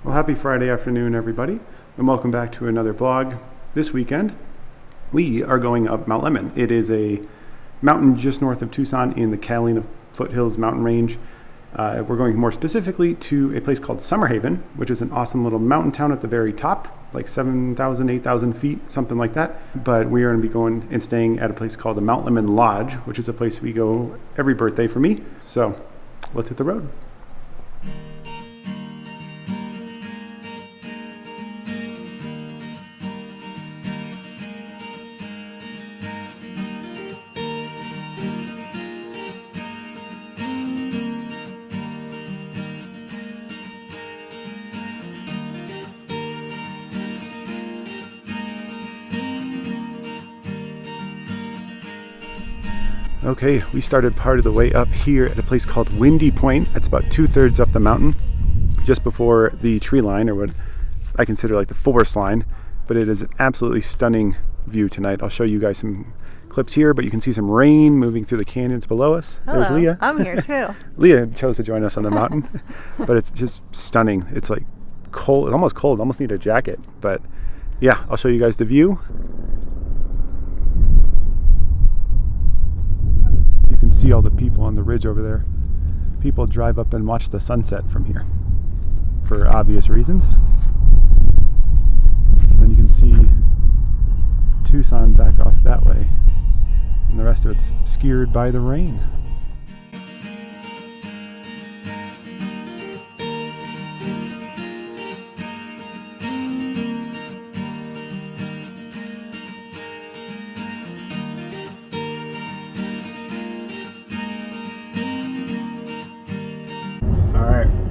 Well, happy Friday afternoon, everybody, and welcome back to another vlog. This weekend, we are going up Mount Lemmon. It is a mountain just north of Tucson in the Catalina Foothills mountain range. We're going more specifically to a place called Summerhaven, which is an awesome little mountain town at the very top, like 7,000, 8,000 feet, something like that. But we are going to be going and staying at a place called the Mount Lemmon Lodge, which is a place we go every birthday for me. So let's hit the road. Okay, we started part of the way up here at a place called Windy Point. That's about 2/3 up the mountain, just before the tree line, or what I consider like the forest line. But it is an absolutely stunning view tonight. I'll show you guys some clips here, but you can see some rain moving through the canyons below us. Hello, there's Leah. I'm here too. Leah chose to join us on the mountain, but it's just stunning. It's like cold, almost cold, almost need a jacket. But yeah, I'll show you guys the view. See all the people on the ridge over there. People drive up and watch the sunset from here for obvious reasons. And you can see Tucson back off that way, and the rest of it's obscured by the rain.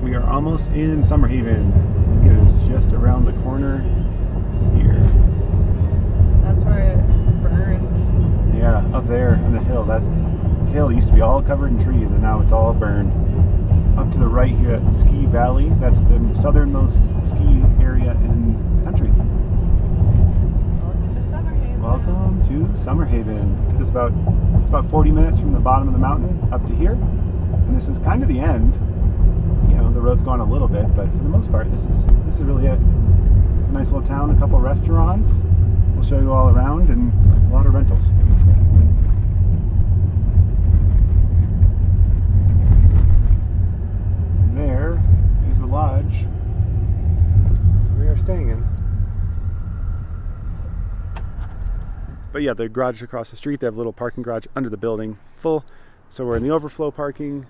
We are almost in Summerhaven. I think it is just around the corner here. That's where it burns. Yeah, up there on the hill. That hill used to be all covered in trees, and now it's all burned. Up to the right here at Ski Valley, that's the southernmost ski area in the country. Welcome to Summerhaven. Welcome to Summerhaven. It took us it's about 40 minutes from the bottom of the mountain up to here, and this is kind of the end. The road's gone a little bit, but for the most part, this is really it. It's a nice little town, a couple restaurants. We'll show you all around, and a lot of rentals. There is the lodge we are staying in. But yeah, the garage across the street, they have a little parking garage under the building, full. So we're in the overflow parking,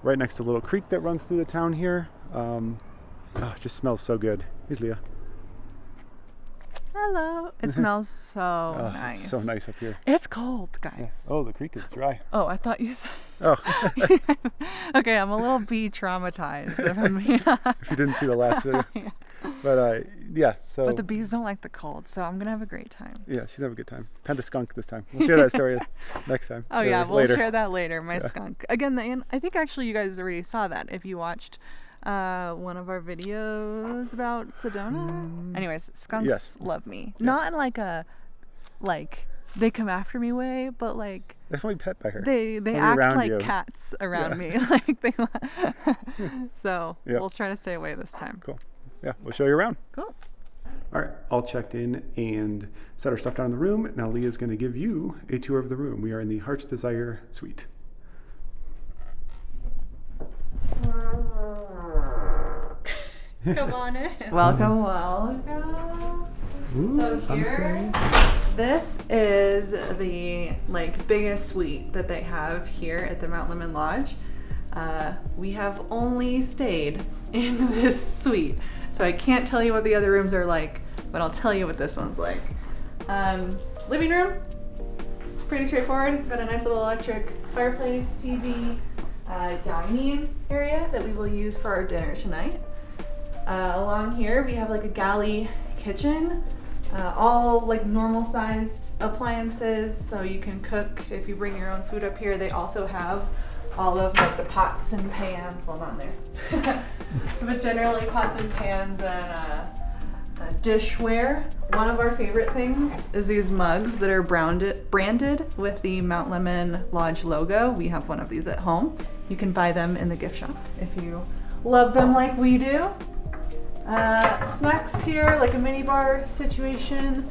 right next to a little creek that runs through the town here. It just smells so good. Here's Leah. Hello. It smells so nice. It's so nice up here. It's cold, guys. Yeah. Oh, the creek is dry. Oh, I thought you said. Oh. Okay, I'm a little bee traumatized. If you didn't see the last video. Yeah. But yeah, so. But the bees don't like the cold, so I'm gonna have a great time. Yeah, she's having a good time. Panda skunk this time. We'll share that story next time. Oh yeah, we'll later. share that later. My skunk. Again, I think actually you guys already saw that if you watched one of our videos about Sedona. Anyways, skunks love me. Yes. Not in like a they come after me way, but like definitely pet by her. They act like cats around me. Like they so we'll try to stay away this time. Cool. Yeah, we'll show you around. Cool. All right, all checked in and set our stuff down in the room. Now Leah's going to give you a tour of the room. We are in the Heart's Desire suite. Come on in. Welcome. Ooh, so here, this is the biggest suite that they have here at the Mount Lemmon Lodge. We have only stayed in this suite, so I can't tell you what the other rooms are like, but I'll tell you what this one's like. Living room, pretty straightforward. Got a nice little electric fireplace, TV, dining area that we will use for our dinner tonight. Along here we have a galley kitchen, all normal sized appliances, so you can cook if you bring your own food up here. They also have all of the pots and pans, well not in there, but generally pots and pans and dishware. One of our favorite things is these mugs that are branded with the Mount Lemmon Lodge logo. We have one of these at home. You can buy them in the gift shop if you love them like we do. Snacks here, like a mini bar situation.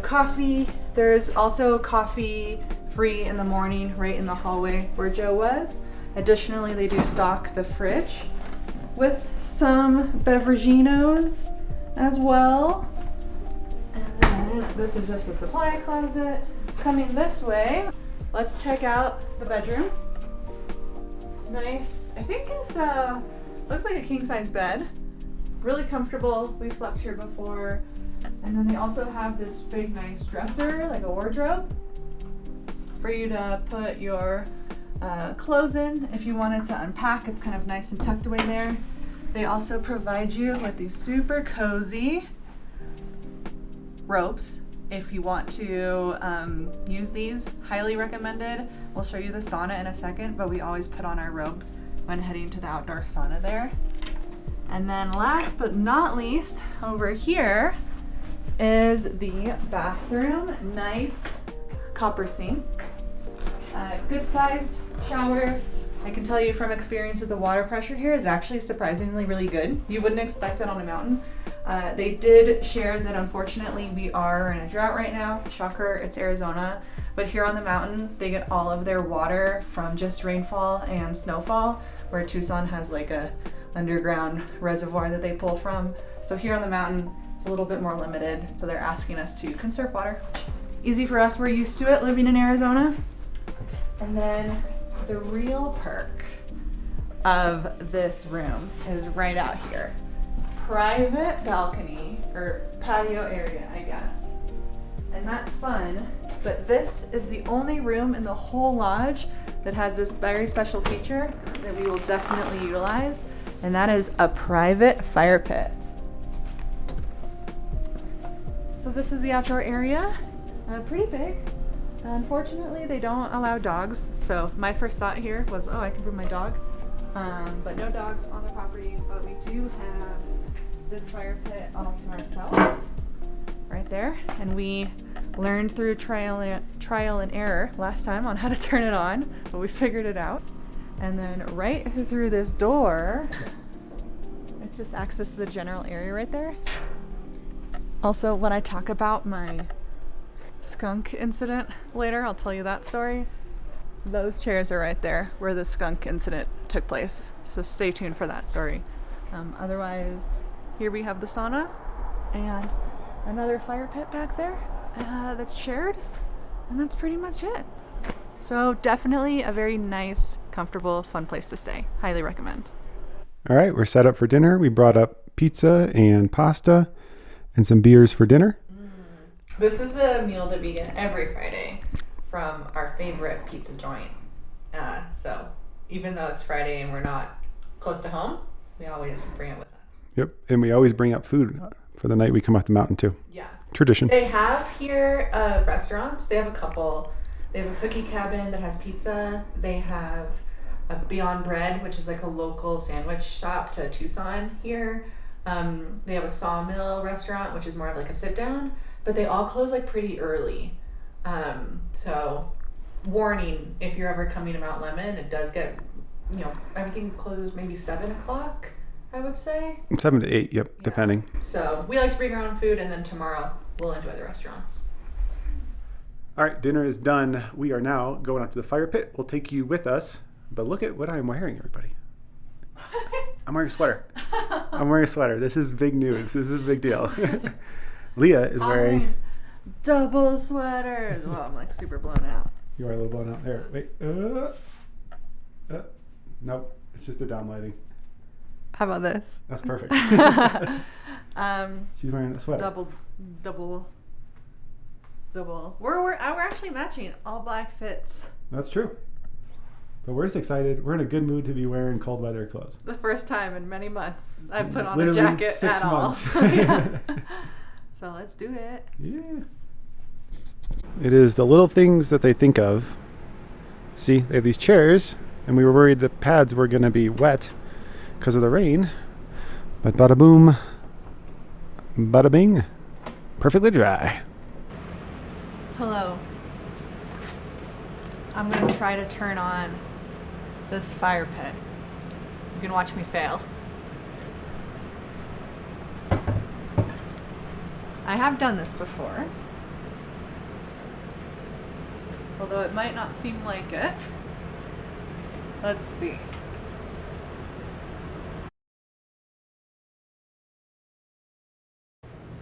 Coffee. There's also coffee free in the morning right in the hallway where Joe was. Additionally, they do stock the fridge with some beveraginos as well. And then this is just a supply closet. Coming this way, let's check out the bedroom. Nice. I think it's looks like a king size bed. Really comfortable. We've slept here before. And then they also have this big nice dresser, like a wardrobe, for you to put your clothes in if you wanted to unpack. It's kind of nice and tucked away there. They also provide you with these super cozy robes if you want to use these. Highly recommended. We'll show you the sauna in a second, but we always put on our robes when heading to the outdoor sauna there. And then last but not least, over here is the bathroom. Nice copper sink. Good sized shower. I can tell you from experience with the water pressure here is actually surprisingly really good. You wouldn't expect it on a mountain. They did share that unfortunately we are in a drought right now. Shocker, it's Arizona. But here on the mountain, they get all of their water from just rainfall and snowfall, where Tucson has like a underground reservoir that they pull from. So here on the mountain, it's a little bit more limited. So they're asking us to conserve water. Easy for us, we're used to it living in Arizona. And then the real perk of this room is right out here. Private balcony, or patio area, I guess. And that's fun, but this is the only room in the whole lodge that has this very special feature that we will definitely utilize, and that is a private fire pit. So this is the outdoor area, pretty big. Unfortunately, they don't allow dogs, so my first thought here was, oh, I can bring my dog, but no dogs on the property, but we do have this fire pit all to ourselves right there, and we learned through trial and error last time on how to turn it on, but we figured it out. And then right through this door, it's just access to the general area right there. Also, when I talk about my skunk incident later, I'll tell you that story. Those chairs are right there where the skunk incident took place, so stay tuned for that story. Otherwise, here we have the sauna and another fire pit back there that's shared, and that's pretty much it. So definitely a very nice, comfortable, fun place to stay. Highly recommend. All right, we're set up for dinner. We brought up pizza and pasta and some beers for dinner. This is a meal that we get every Friday from our favorite pizza joint. So even though it's Friday and we're not close to home, we always bring it with us. Yep, and we always bring up food for the night we come off the mountain too. Yeah. Tradition. They have here restaurants. They have a couple. They have a cookie cabin that has pizza. They have a Beyond Bread, which is like a local sandwich shop to Tucson here. They have a Sawmill restaurant, which is more of like a sit down, but they all close like pretty early. So warning, if you're ever coming to Mount Lemmon, it does get, everything closes maybe 7 o'clock, I would say. 7 to 8, yep, yeah. Depending. So we like to bring our own food, and then tomorrow we'll enjoy the restaurants. All right, dinner is done. We are now going up to the fire pit. We'll take you with us, but look at what I'm wearing, everybody. I'm wearing a sweater. I'm wearing a sweater. This is big news. This is a big deal. Leah is wearing double sweaters. Well, I'm like super blown out. You are a little blown out. Here, wait. Nope, it's just the down lighting. How about this? That's perfect. She's wearing a sweater. Double. We're actually matching. All black fits. That's true. But we're just excited. We're in a good mood to be wearing cold weather clothes. The first time in many months I've put on Literally a jacket 6 at months. all. Yeah. So let's do it. Yeah. It is the little things that they think of. See, they have these chairs, and we were worried the pads were going to be wet because of the rain. But bada boom, bada bing, perfectly dry. Hello. I'm going to try to turn on this fire pit. You can watch me fail. I have done this before. Although it might not seem like it. Let's see.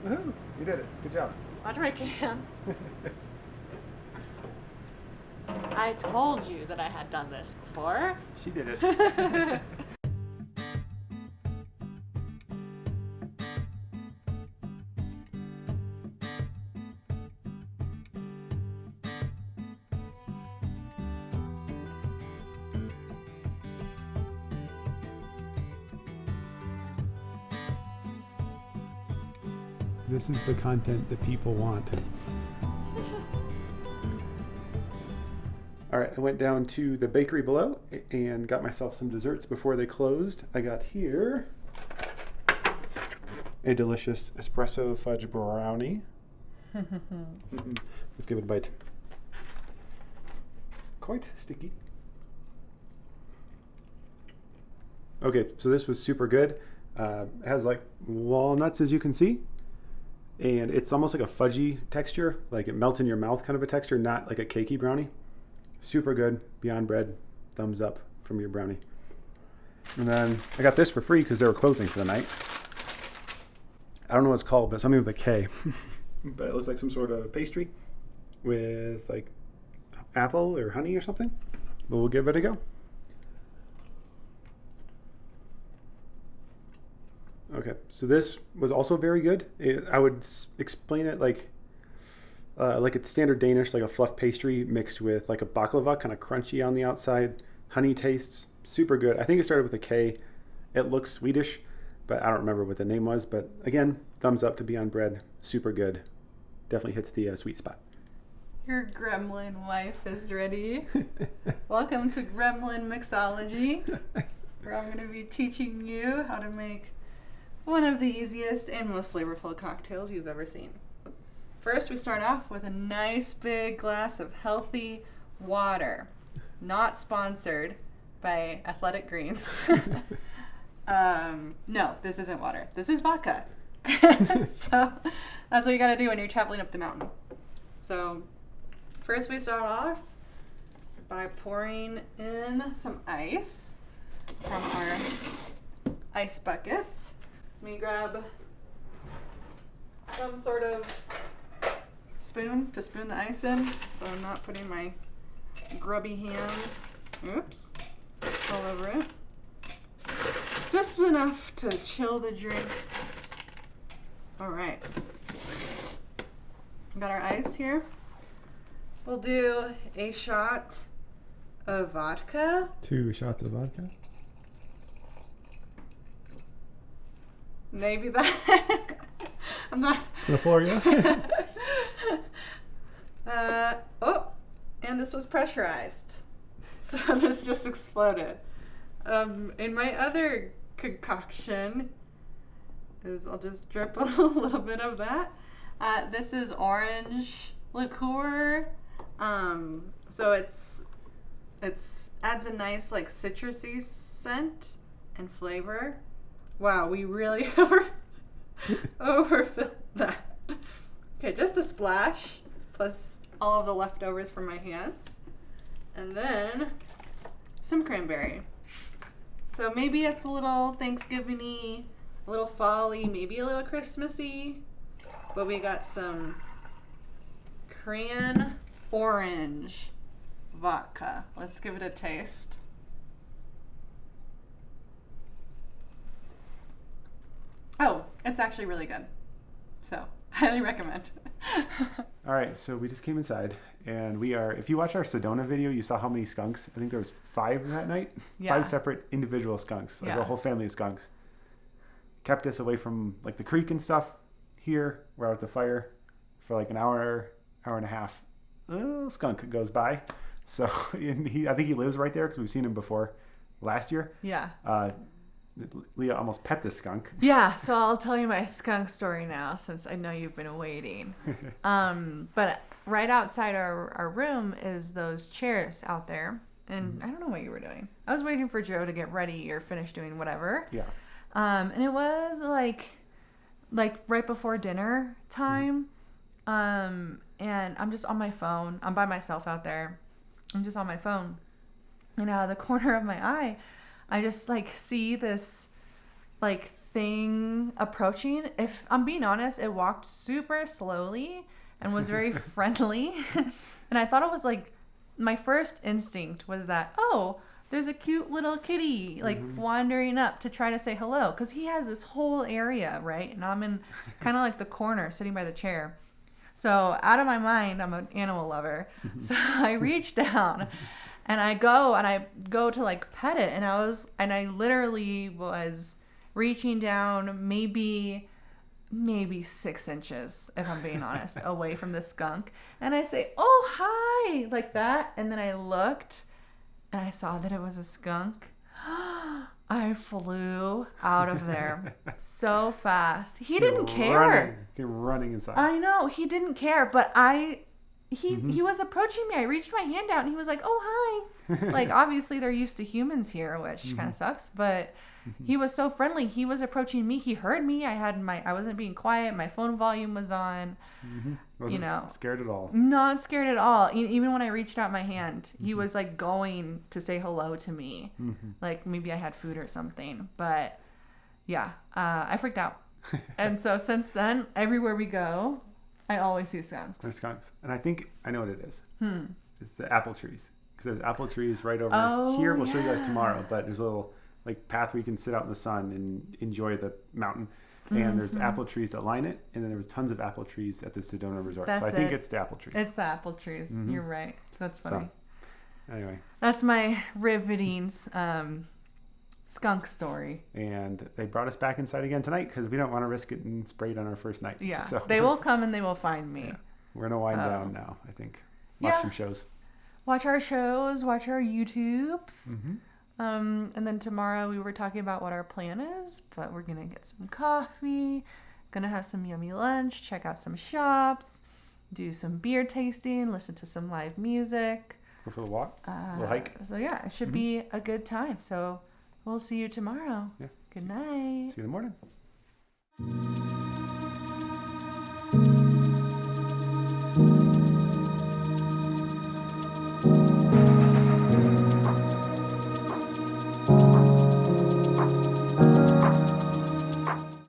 Woohoo! You did it. Good job. Watch my can. I told you that I had done this before. She did it. This is the content that people want. All right, I went down to the bakery below and got myself some desserts before they closed. I got here a delicious espresso fudge brownie. Let's give it a bite. Quite sticky. Okay, so this was super good. It has like walnuts, as you can see. And it's almost like a fudgy texture, like it melts in your mouth kind of a texture, not like a cakey brownie. Super good, beyond bread, thumbs up from your brownie. And then I got this for free because they were closing for the night. I don't know what it's called, but something with a K. But it looks like some sort of pastry with like apple or honey or something. But we'll give it a go. Okay, so this was also very good. I would explain it like it's standard Danish, like a fluff pastry mixed with like a baklava, kind of crunchy on the outside. Honey tastes super good. I think it started with a K. It looks Swedish, but I don't remember what the name was. But again, thumbs up to Beyond Bread. Super good. Definitely hits the sweet spot. Your gremlin wife is ready. Welcome to Gremlin Mixology, where I'm going to be teaching you how to make one of the easiest and most flavorful cocktails you've ever seen. First, we start off with a nice big glass of healthy water. Not sponsored by Athletic Greens. No, this isn't water. This is vodka. So that's what you gotta do when you're traveling up the mountain. So first we start off by pouring in some ice from our ice buckets. Let me grab some sort of spoon to spoon the ice in so I'm not putting my grubby hands, oops, all over it. Just enough to chill the drink. All right. Got our ice here. We'll do a shot of vodka. 2 shots of vodka. Maybe that. I'm not. To the floor, yeah. Oh, and this was pressurized. So this just exploded. In my other concoction is, I'll just drip a little bit of that. This is orange liqueur. So it's adds a nice like citrusy scent and flavor. Wow, we really overfilled that. Okay, just a splash, plus all of the leftovers from my hands. And then some cranberry. So maybe it's a little Thanksgiving-y, a little fall-y, maybe a little Christmassy. But we got some cran orange vodka. Let's give it a taste. Oh, it's actually really good. So, highly recommend. All right, so we just came inside, and we are, if you watch our Sedona video, you saw how many skunks. I think there was 5 that night. Yeah. 5 separate individual skunks, like Yeah. a whole family of skunks. Kept us away from like the creek and stuff. Here, we're out at the fire for like an hour, hour and a half. A little skunk goes by. So, and I think he lives right there because we've seen him before last year. Yeah. Leah almost pet this skunk. Yeah, so I'll tell you my skunk story now since I know you've been waiting. But right outside our room is those chairs out there. And I don't know what you were doing. I was waiting for Joe to get ready or finish doing whatever. Yeah. And it was like like right before dinner time. And I'm just on my phone. I'm by myself out there. I'm just on my phone. And out of the corner of my eye, I just like see this like thing approaching. If I'm being honest, it walked super slowly and was very friendly. And I thought it was like, my first instinct was that, oh, there's a cute little kitty like wandering up to try to say hello, because he has this whole area, right? And I'm in kind of like the corner sitting by the chair. So out of my mind, I'm an animal lover. So I reach down and I go to like pet it, and I literally was reaching down maybe 6 inches, if I'm being honest, away from the skunk. And I say, oh, hi, like that. And then I looked and I saw that it was a skunk. I flew out of there so fast. He didn't care. Came running inside. I know, he didn't care, but he was approaching me. I reached my hand out and he was like, oh, hi. Like, obviously they're used to humans here, which kind of sucks, but he was so friendly. He was approaching me. He heard me. I wasn't being quiet. My phone volume was on. Wasn't scared at all. Not scared at all. Even when I reached out my hand, he was like going to say hello to me. Like maybe I had food or something. But yeah, I freaked out. And so since then, everywhere we go, I always see skunks. There's skunks. And I think I know what it is. It's the apple trees. Because there's apple trees right over here. We'll show you guys tomorrow. But there's a little like path where you can sit out in the sun and enjoy the mountain. And there's apple trees that line it. And then there was tons of apple trees at the Sedona Resort. That's so I think it's the apple trees. It's the apple trees. You're right. That's funny. So, anyway. That's my riveting skunk story. And they brought us back inside again tonight because we don't want to risk getting sprayed on our first night. Yeah. So they will come and they will find me. Yeah. We're going to wind down now, I think. Watch some shows. Watch our shows. Watch our YouTubes. And then tomorrow we were talking about what our plan is, but we're going to get some coffee, going to have some yummy lunch, check out some shops, do some beer tasting, listen to some live music. Go for the walk, a little hike. So yeah, it should be a good time. So we'll see you tomorrow. Yeah. Good night. See you in the morning.